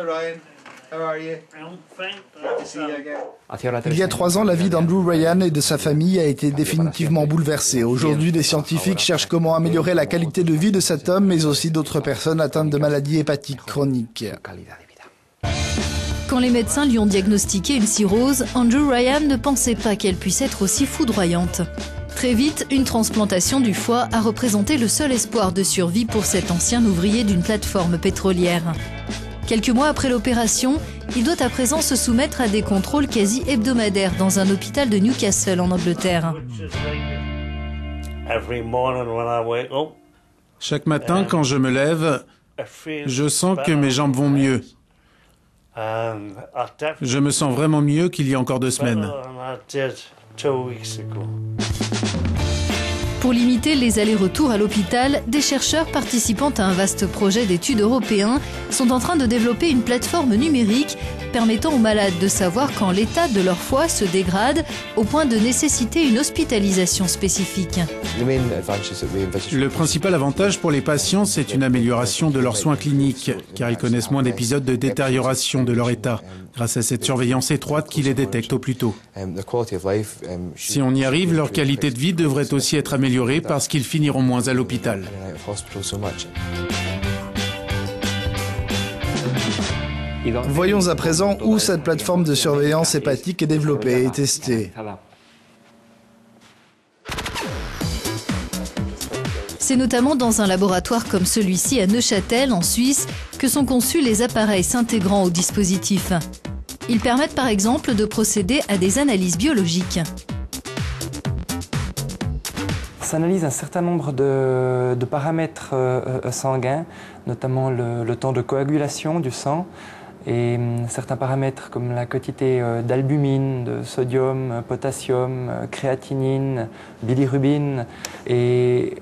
Ryan. How are you? Il y a 3 ans, la vie d'Andrew Ryan et de sa famille a été définitivement bouleversée. Aujourd'hui, les scientifiques cherchent comment améliorer la qualité de vie de cet homme, mais aussi d'autres personnes atteintes de maladies hépatiques chroniques. Quand les médecins lui ont diagnostiqué une cirrhose, Andrew Ryan ne pensait pas qu'elle puisse être aussi foudroyante. Très vite, une transplantation du foie a représenté le seul espoir de survie pour cet ancien ouvrier d'une plateforme pétrolière. Quelques mois après l'opération, il doit à présent se soumettre à des contrôles quasi hebdomadaires dans un hôpital de Newcastle en Angleterre. Chaque matin, quand je me lève, je sens que mes jambes vont mieux. Je me sens vraiment mieux qu'il y a encore 2 semaines. Pour limiter les allers-retours à l'hôpital, des chercheurs participant à un vaste projet d'études européen sont en train de développer une plateforme numérique permettant aux malades de savoir quand l'état de leur foie se dégrade au point de nécessiter une hospitalisation spécifique. Le principal avantage pour les patients, c'est une amélioration de leurs soins cliniques, car ils connaissent moins d'épisodes de détérioration de leur état, grâce à cette surveillance étroite qui les détecte au plus tôt. Si on y arrive, leur qualité de vie devrait aussi être améliorée parce qu'ils finiront moins à l'hôpital. Voyons à présent où cette plateforme de surveillance hépatique est développée et testée. C'est notamment dans un laboratoire comme celui-ci à Neuchâtel, en Suisse, que sont conçus les appareils s'intégrant au dispositif. Ils permettent par exemple de procéder à des analyses biologiques. Ça analyse un certain nombre de paramètres sanguins, notamment le temps de coagulation du sang, et certains paramètres comme la quantité d'albumine, de sodium, potassium, créatinine, bilirubine, et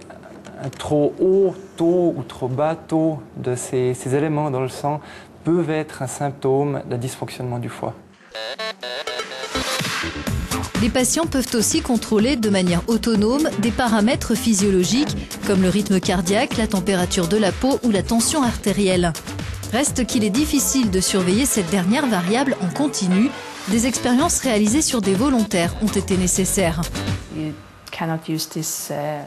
un trop haut taux ou trop bas taux de ces éléments dans le sang peuvent être un symptôme d'un dysfonctionnement du foie. Les patients peuvent aussi contrôler de manière autonome des paramètres physiologiques comme le rythme cardiaque, la température de la peau ou la tension artérielle. Reste qu'il est difficile de surveiller cette dernière variable en continu. Des expériences réalisées sur des volontaires ont été nécessaires.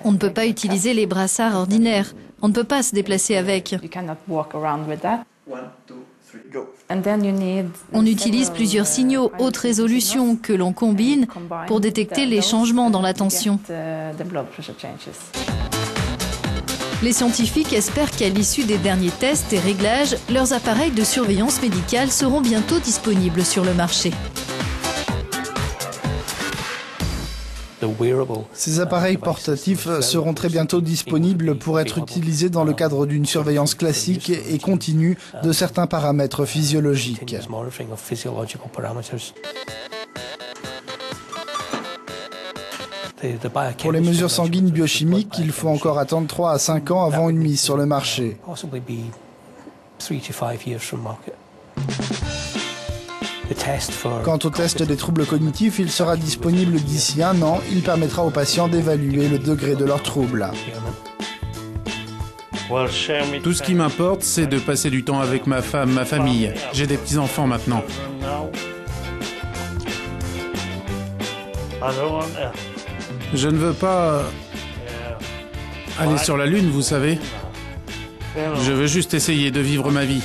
On ne peut pas utiliser les brassards ordinaires. On ne peut pas se déplacer avec. On utilise plusieurs signaux haute résolution que l'on combine pour détecter les changements dans la tension. Les scientifiques espèrent qu'à l'issue des derniers tests et réglages, leurs appareils de surveillance médicale seront bientôt disponibles sur le marché. Ces appareils portatifs seront très bientôt disponibles pour être utilisés dans le cadre d'une surveillance classique et continue de certains paramètres physiologiques. Pour les mesures sanguines biochimiques, il faut encore attendre 3 à 5 ans avant une mise sur le marché. Quant au test des troubles cognitifs, il sera disponible d'ici 1 an. Il permettra aux patients d'évaluer le degré de leurs troubles. Tout ce qui m'importe, c'est de passer du temps avec ma femme, ma famille. J'ai des petits-enfants maintenant. Je ne veux pas aller sur la Lune, vous savez. Je veux juste essayer de vivre ma vie.